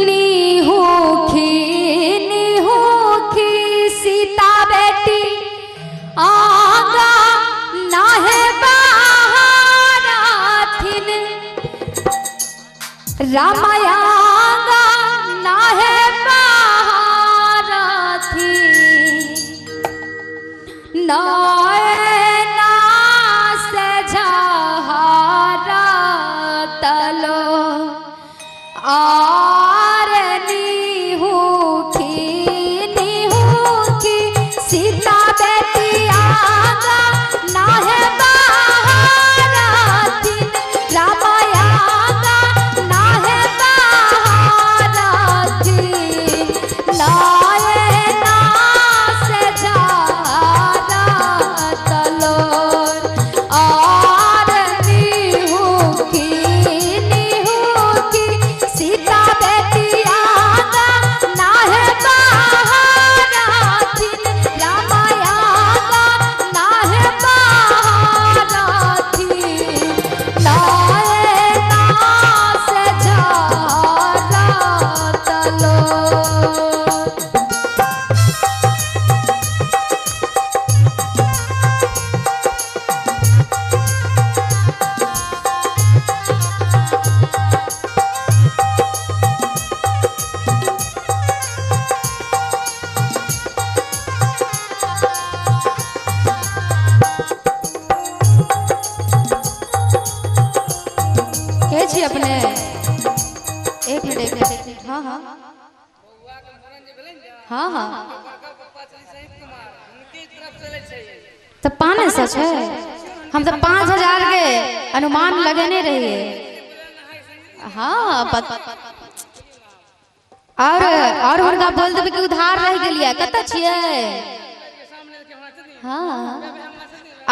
निहोखी सीता बेटी आगा नाहे बाहराथिन रामाया नाहे बाहराथिन नैना से झहारा तलो और निहोखी सीता बेटी आगा नाहे बाहराथिन रामाया नाहे बाहराथिन नैना से झहारा तलोर और निहोखी सीता बेटी आगा नाहे बाहराथिन रामाया नाहे बाहराथिन नैना से झहारा तलोर। अपने एक मिनट हाँ हाँ हाँ हाँ तो 5 सच है हम तो 5000 के अनुमान लगने रहिए हाँ और उनका बोल देवे कि उधार रह गया कत छिए हाँ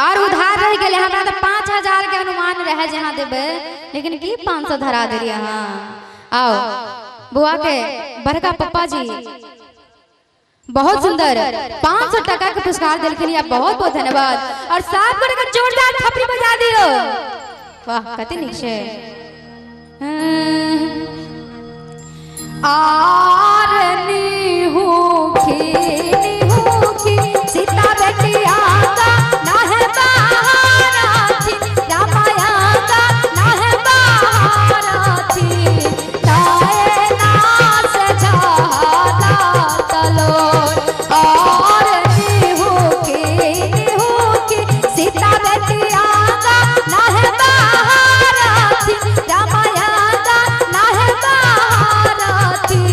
और उधार रह गए हमरा तो 5000 के अनुमान रहे जहाँ देवे लेकिन की 500 धरा दे हाँ आओ बुआ के बड़का पप्पा जी बहुत सुंदर 500 टका के पुरस्कार दिलखिन आप बहुत बहुत धन्यवाद और साथ में जोरदार थपड़ी बजा दियो वाह कति निक छे आर निहोखी सीता बेटी आगा नाहे बाहराथिन रामाया नाहे बाहराथिन नैना से झहारा तलोर और निहोखी सीता बेटी आगा नाहे बाहराथिन रामाया नाहे बाहराथिन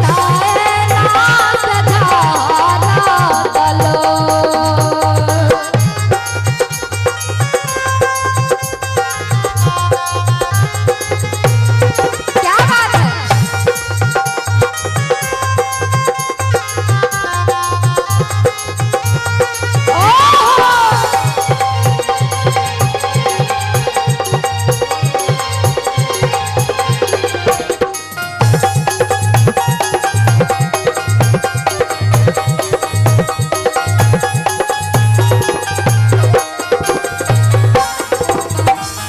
नैना से झहारा तलोर। क्या बात है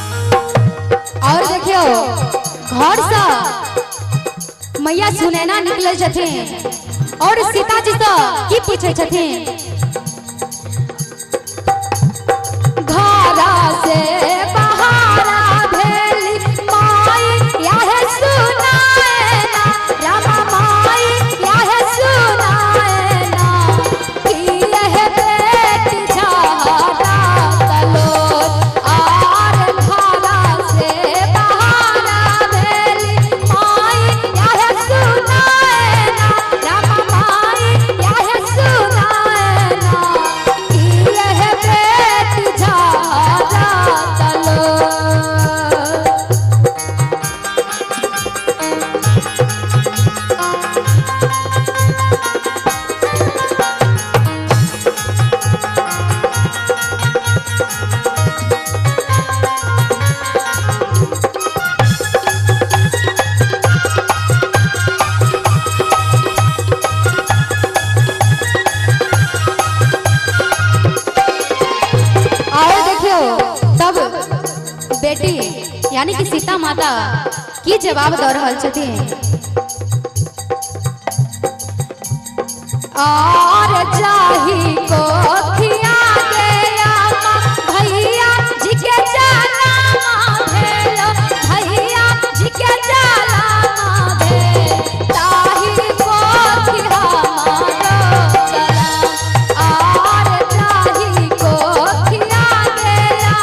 और देखियो घर से मैया सुनैना निकले छथिन और सीता जी से की पूछे छथिन घरा से बहारा भेली माई याहे सुनाएना रामा माई याहे सुनाएना कि यह बेटी झहारा तलोर और घरा से बहारा भेली माई याहे सुनाएना रामा माई याहे सुनाएना कि यह बेटी झहारा तलोर। और देखियो तब बेटी यानी कि सीता माता की जवाब दे रहल छथिन और जाही को खिया गया भैया जी के जाला भेलो भैया जी के जाला भेल ताही को खिया चला और जाही को खिया गया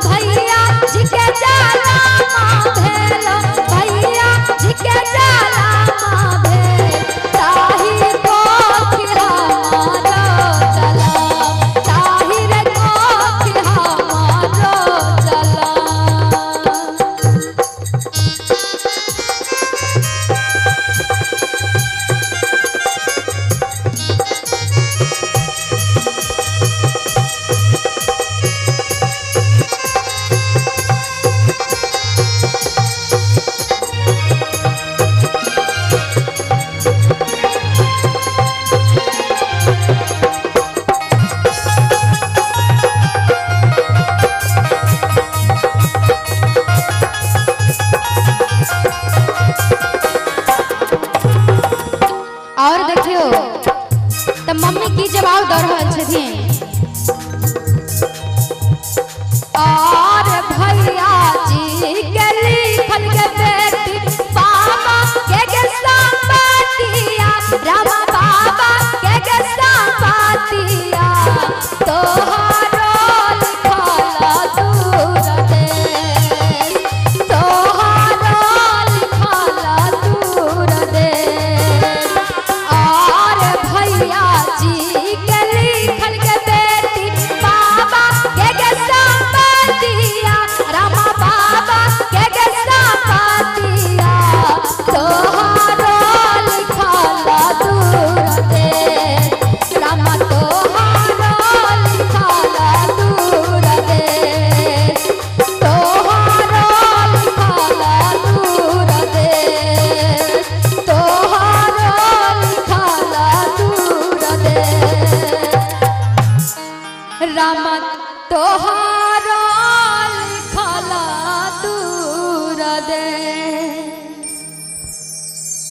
भैया जी के जाला भेलो भैया जी के जाला भेल ताही को खिया चला ताही रे को खिया चला। और देखियो तो मम्मी की जवाब दे रहल छथिन और भैया जी के लिखल के बेटी बाबा के संपतिया रामा बाबा के संपतिया तोहारो लिखल दूर दे तोहारो लिखल दूर दे और भैया जी के लिखल के बेटी बाबा के संपतिया रामा बाबा के संपतिया तोहारो लिखल दूर दे रामा तोहारो लिखल दूर दे तोहारो लिखल दूर दे तोहारो लिखल दूर दे रामा तोहारो लिखल